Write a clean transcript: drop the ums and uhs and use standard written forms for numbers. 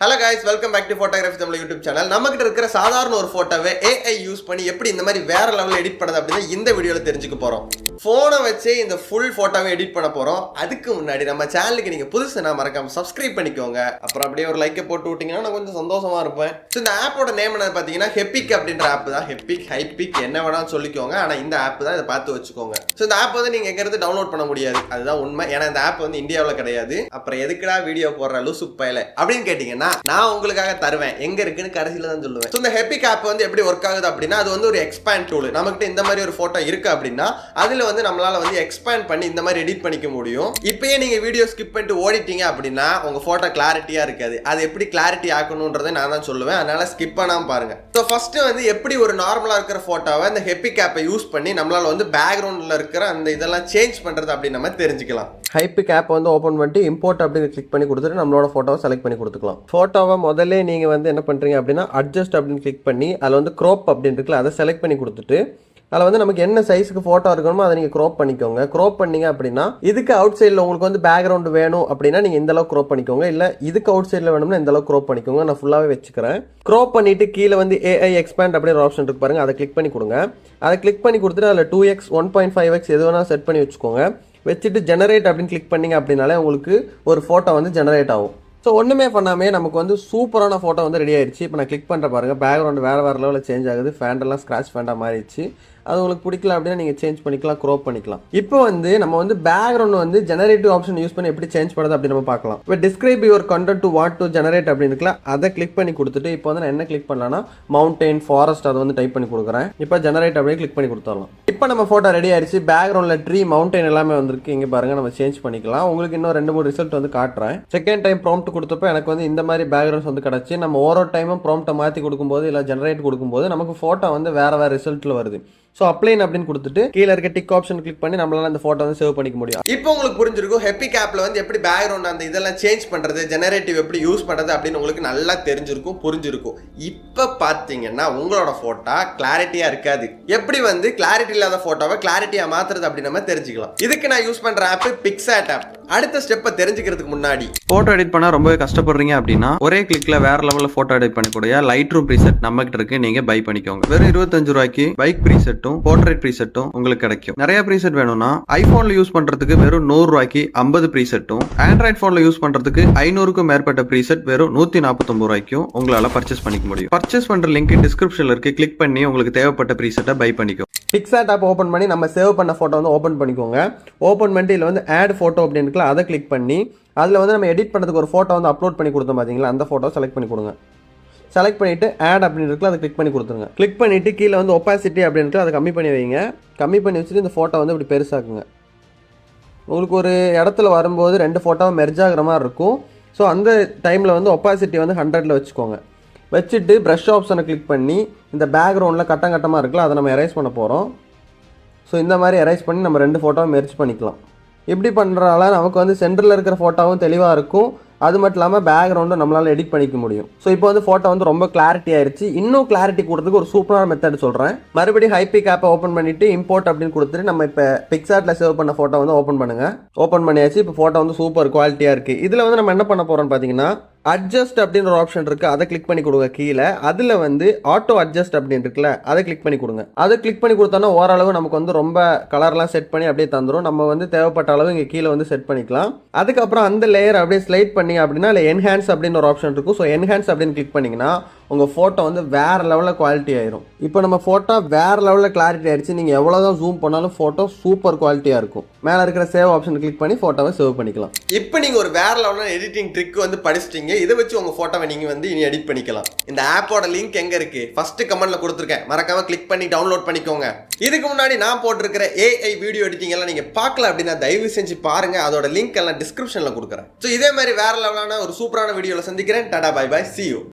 Hello guys, welcome back to photographytamizha YouTube channel. நம்மகிட்ட இருக்கிற சாதாரண ஒரு போட்டோவை AI யூஸ் பண்ணி எப்படி இந்த மாதிரி வேற லெவல்ல எடிட் பண்ணது அப்படினா இந்த வீடியோல தெரிஞ்சுக்க போறோம். போனை வச்சே இந்த ஃபுல் போட்டோவை எடிட் பண்ண போறோம். அதுக்கு முன்னாடி நம்ம சேனலுக்கு நீங்க புதுசுனா மறக்காம Subscribe பண்ணிக்கோங்க. அப்புறம் அப்படியே ஒரு லைக் போட்டு விட்டீங்கன்னா நான் கொஞ்சம் சந்தோஷமா இருப்பேன். சோ இந்த ஆப்போட நேம் என்ன பாத்தீங்கன்னா Hypic அப்படிங்கற ஆப் தான். Hypic என்ன வேணாலும் சொல்லிக்கோங்க. ஆனா இந்த ஆப் தான் இத பார்த்து வச்சுக்கோங்க. சோ இந்த ஆப் வந்து நீங்க எங்க இருந்து டவுன்லோட் பண்ண முடியாது. அதுதான் உண்மை. ஏன்னா இந்த ஆப் வந்து இந்தியாவுல கிடையாது. அப்புறம் எதுக்குடா வீடியோ போடுற லூசு பையல அப்படினு கேட்டிங்கனா நான் உங்களுக்காக தருவேன். எங்க இருக்குன்னு கடைசில தான் சொல்லுவேன். சோ இந்த Hypic ஆப் வந்து எப்படி வர்க் ஆகுது அப்படினா அது வந்து ஒரு எக்ஸ்பேண்ட் டூல். நமக்கிட்ட இந்த மாதிரி ஒரு போட்டோ இருக்கு அப்படினா அதுல வந்து நம்மளால வந்து எக்ஸ்பேண்ட் பண்ணி இந்த மாதிரி எடிட் பண்ணிக்க முடியும். இப்பயே நீங்க வீடியோ ஸ்கிப் பண்ணிட்டு ஓடிட்டீங்க அப்படினா உங்க போட்டோ கிளாரிட்டியா இருக்காது. அது எப்படி கிளாரிட்டி ஆக்கணும்ன்றதை நான் தான் சொல்லுவேன். அதனால ஸ்கிப் பண்ணாம பாருங்க. சோ ஃபர்ஸ்ட் வந்து எப்படி ஒரு நார்மலா இருக்கிற போட்டோவை இந்த Hypic ஆப்பை யூஸ் பண்ணி நம்மளால வந்து பேக்ரவுண்ட்ல இருக்கிற அந்த இதெல்லாம் சேஞ்ச் பண்றது அப்படி நம்ம தெரிஞ்சுக்கலாம். Hypic ஆப் வந்து ஓபன் பண்ணிட்டு இம்போர்ட் அப்படினு கிளிக் பண்ணி கொடுத்துட்டு நம்மளோட போட்டோவை செலக்ட் பண்ணி கொடுத்துக்கலாம். போட்டோவை முதல்ல நீங்க வந்து என்ன பண்றீங்க அப்படினா அட்ஜஸ்ட் அப்படினு கிளிக் பண்ணி அதுல வந்து crop அப்படினு இருக்குல அதை செலக்ட் பண்ணி கொடுத்துட்டு அதில் வந்து நமக்கு என்ன சைஸுக்கு ஃபோட்டோ இருக்கணுமோ அதை நீங்கள் க்ரோப் பண்ணிக்கோங்க. க்ரோப் பண்ணீங்க அப்படின்னா இதுக்கு அவுட் சைடில் உங்களுக்கு வந்து பேக்ரவுண்ட் வேணும் அப்படின்னா நீங்கள் இந்த அளவுக்கு க்ரோப் பண்ணிக்கோங்க. இல்லை இதுக்கு அவுட் சைடில் வேணும்னா இந்த அளவுக்கு க்ரோப் பண்ணிக்கோங்க. நான் ஃபுல்லாகவே வச்சுக்கிறேன். க்ரோப் பண்ணிட்டு கீழே வந்து AI எக்ஸ்பேண்ட் அப்படின்ற ஆப்ஷன் இருக்கு பாருங்க, அதை கிளிக் பண்ணி கொடுங்க. அதை கிளிக் பண்ணி கொடுத்துட்டு அதில் 2x 1.5x எது வேணால் செட் பண்ணி வச்சுக்கோங்க. வச்சுட்டு ஜெனரேட் அப்படின்னு கிளிக் பண்ணிங்க அப்படின்னாலே உங்களுக்கு ஒரு ஃபோட்டோ வந்து ஜெனரேட் ஆகும். ஸோ ஒன்றுமே பண்ணாமே நமக்கு வந்து சூப்பரான ஃபோட்டோ வந்து ரெடி ஆயிடுச்சு. இப்போ நான் கிளிக் பண்ணுற பாருங்கள், பேக்ரவுண்ட் வேறு லெவலில் சேஞ்ச் ஆகுது. ஃபேண்டெல்லாம் ஸ்க்ராட்ச் ஃபேண்டாக மாறிடுச்சு. அது உங்களுக்கு பிடிக்கல அப்படின்னா நீங்கள் சேஞ்ச் பண்ணிக்கலாம், க்ரோப் பண்ணிக்கலாம். இப்போ வந்து நம்ம வந்து பேக்ரவுண்ட் வந்து ஜெனரேட்டிவ் ஆப்ஷன் யூஸ் பண்ணி எப்படி சேஞ்ச் பண்ணுறது அப்படின்னு நம்ம பார்க்கலாம். இப்போ describe your content to what to generate அப்படின்னு இருக்கலாம், அதை கிளிக் பண்ணி கொடுத்துட்டு இப்போ வந்து நான் என்ன கிளிக் பண்ணலாம்னா மவுண்டைன், ஃபாரஸ்ட் அதை வந்து டைப் பண்ணி கொடுக்குறேன். இப்போ ஜெனரேட் அப்படியே கிளிக் பண்ணி கொடுத்துடலாம். இப்போ நம்ம ஃபோட்டோ ரெடி ஆயிடுச்சு. பேக்ரவுண்டில் ட்ரீ, மவுண்டைன் எல்லாமே வந்திருக்கு. இங்கே பாருங்க, நம்ம சேஞ்ச் பண்ணிக்கலாம். உங்களுக்கு இன்னும் 2-3 ரிசல்ட் வந்து காட்டுறேன். செகண்ட் டைம் ப்ராம்ப்ட் கொடுத்தப்போ எனக்கு வந்து இந்த மாதிரி பேக்ரவுண்ட்ஸ் வந்து கிடச்சி. நம்ம ஒரு டைமும் ப்ராம்ப்ட்டை மாற்றி கொடுக்கும்போது இல்லை ஜெனரேட் கொடுக்கும்போது நமக்கு ஃபோட்டோ வந்து வேறு ரிசல்ட்டில் வருது. ஸோ அப்ளைன் அப்படின்னு கொடுத்துட்டு கீழே இருக்க டிக் ஆப்ஷன் கிளிக் பண்ணி நம்மளால அந்த ஃபோட்டோ வந்து சேவ் பண்ணிக்க முடியும். இப்போ உங்களுக்கு புரிஞ்சிருக்கும் Hypic ஆப்ல வந்து எப்படி பேக்ரவுண்ட் அந்த இதெல்லாம் சேஞ்ச் பண்றது, ஜெனரேட்டிவ் எப்படி யூஸ் பண்றது அப்படின்னு உங்களுக்கு நல்லா தெரிஞ்சிருக்கும், புரிஞ்சிருக்கும். இப்போ பார்த்தீங்கன்னா உங்களோட ஃபோட்டோ கிளாரிட்டியா இருக்காது. எப்படி வந்து கிளாரிட்டி இல்லாத ஃபோட்டோவை கிளாரிட்டியா மாத்துறது அப்படின்னு நம்ம தெரிஞ்சுக்கலாம். இதுக்கு நான் யூஸ் பண்ற ஆப் பிக்சாட் ஆப். அடுத்த ஸ்டெப்பை தெரிஞ்சுக்கிறதுக்கு முன்னாடி போட்டோ எடிட் பண்ண ரொம்பவே கஷ்டப்படுறீங்க அப்படின்னா ஒரே கிளிக்ல வேற லெவலில் போட்டோ எடிட் பண்ணக்கூடிய லைட் ரூம் ப்ரீசெட் நம்ம கிட்ட இருக்கு. நீங்க பை பண்ணிக்கோங்க. வெறும் 25 ரூபாய்க்கு பைக் ப்ரீசெட்டும் போர்ட்ரேட் ப்ரீசெட்டும் உங்களுக்கு கிடைக்கும். நிறைய ப்ரீசெட் வேணும்னா ஐபோன்ல யூஸ் பண்றதுக்கு வெறும் 100 ரூபாய்க்கு 50 ப்ரீசெட்டும், ஆண்ட்ராய்ட் போன்ல யூஸ் பண்றதுக்கு 500க்கும் மேற்பட்ட ப்ரீசெட் வெறும் 149 ரூபாய்க்கும் உங்களால பர்ச்சேஸ் பண்ணிக்க முடியும். பர்ச்சேஸ் பண்ற லிங்க் டிஸ்கிரிப்ஷன்ல இருக்கு. கிளிக் பண்ணி உங்களுக்கு தேவைப்பட்ட ப்ரீசெட்டை பை பண்ணிக்கோ. பிக்சாட் ஆப் ஓபன் பண்ணி நம்ம சேவ் பண்ண போட்டோ வந்து ஓபன் பண்ணிக்கோங்க. ஓபன் பண்ணிட்டு இதுல வந்து ஆட் போட்டோ அப்படின்னு இருக்குல்ல, அதை கிளிக் பண்ணி அதில் வந்து நம்ம எடிட் பண்ணுறதுக்கு ஒரு ஃபோட்டோ வந்து அப்லோட் பண்ணி கொடுத்தோம் பார்த்தீங்களா, அந்த ஃபோட்டோ செலக்ட் பண்ணி கொடுங்க. செலக்ட் பண்ணிவிட்டு ஆட் அப்படின்னு இருக்குல்ல, அதை கிளிக் பண்ணி கொடுத்துருங்க. கிளிக் பண்ணிவிட்டு கீழே வந்து ஒப்பாசிட்டி அப்படின்னு அதை கம்மி பண்ணி வைங்க. கம்மி பண்ணி வச்சுட்டு இந்த ஃபோட்டோ வந்து இப்படி பெருசாக்குங்க. உங்களுக்கு ஒரு இடத்துல வரும்போது 2 ஃபோட்டோவும் மெர்ஜ் ஆகிற மாதிரி இருக்கும். ஸோ அந்த டைமில் வந்து ஒப்பாசிட்டி வந்து 100ல் வச்சுக்கோங்க. வச்சுட்டு ப்ரஷ் ஆப்ஷனை கிளிக் பண்ணி இந்த பேக்ரவுண்டில் கட்டமாக இருக்குல்ல, அதை நம்ம எரேஸ் பண்ண போகிறோம். ஸோ இந்த மாதிரி எரேஸ் பண்ணி நம்ம 2 ஃபோட்டோவை மெர்ஜ் பண்ணிக்கலாம். இப்படி பண்ணுறதால நமக்கு வந்து சென்டரில் இருக்கிற ஃபோட்டோவும் தெளிவாக இருக்கும். அது மட்டும் இல்லாமல் பேக்ரவுண்டும் நம்மளால் எடிட் பண்ணிக்க முடியும். ஸோ இப்போ வந்து ஃபோட்டோ வந்து ரொம்ப கிளாரிட்டி ஆயிடுச்சு. இன்னும் கிளாரிட்டி கொடுறதுக்கு ஒரு சூப்பரான மெத்தட் சொல்கிறேன். மறுபடியும் Hypic ஆப்பை ஓப்பன் பண்ணிட்டு இம்போர்ட் அப்படின்னு கொடுத்துட்டு நம்ம இப்போ பிக்சாட்டில் சேவ் பண்ண ஃபோட்டோ வந்து ஓப்பன் பண்ணுங்கள். ஓப்பன் பண்ணியாச்சு. இப்போ ஃபோட்டோ வந்து சூப்பர் குவாலிட்டியாக இருக்குது. இதில் வந்து நம்ம என்ன பண்ண போகிறோம்னு பார்த்தீங்கன்னா அட்ஜஸ்ட் அப்படின்ற ஒரு ஆப்ஷன் இருக்குது, அதை கிளிக் பண்ணி கொடுங்க. கீழே அதில் வந்து ஆட்டோ அட்ஜஸ்ட் அப்படின்னு இருக்குல்ல, அதை கிளிக் பண்ணி கொடுங்க. அதை கிளிக் பண்ணி கொடுத்தோன்னா ஓரளவு நமக்கு வந்து ரொம்ப கலர்லாம் செட் பண்ணி அப்படியே தந்துடும். நம்ம வந்து தேவைப்பட்ட அளவு இங்கே கீழே வந்து செட் பண்ணிக்கலாம். அதுக்கப்புறம் அந்த லேயர் அப்படியே ஸ்லைட் பண்ணி அப்படின்னா இல்லை என்ஹான்ஸ் அப்படின்னு ஒரு ஆப்ஷன் இருக்கும். ஸோ என்ஹான்ஸ் அப்படின்னு கிளிக் பண்ணிங்கன்னா உங்கள் ஃபோட்டோ வந்து வேறு லெவலில் குவாலிட்டி ஆயிரும். இப்போ நம்ம ஃபோட்டோ வேறு லெவலில் கிளாரிட்டி ஆயிடுச்சு. நீங்கள் எவ்வளோ தான் ஜூம் பண்ணாலும் ஃபோட்டோ சூப்பர் குவாலிட்டியாக இருக்கும். மேலே இருக்கிற சேவ் ஆப்ஷன் கிளிக் பண்ணி ஃபோட்டோவை சேவ் பண்ணிக்கலாம். இப்போ நீங்கள் ஒரு வேறு லெவலில் எடிட்டிங் ட்ரிக் வந்து படிச்சிட்டீங்க. இதை வச்சு உங்கள் ஃபோட்டோவை நீங்கள் வந்து இனி எடிட் பண்ணிக்கலாம். இந்த ஆப்போட லிங்க் எங்கே இருக்குது ஃபர்ஸ்ட் கமெண்ட்டில் கொடுத்துருக்கேன். மறக்காமல் கிளிக் பண்ணி டவுன்லோட் பண்ணிக்கோங்க. இதுக்கு முன்னாடி நான் போட்டிருக்கிற AI வீடியோ எடிட்டிங் எல்லாம் நீங்கள் பார்க்கல அப்படின்னா தயவு செஞ்சு பாருங்கள். அதோட லிங்க் எல்லாம் டிஸ்கிரிப்ஷனில் கொடுக்குறேன். ஸோ இதே மாதிரி வேறு லெவலான ஒரு சூப்பரான வீடியோவில் சந்திக்கிறேன். டாடா, பை பை, see you.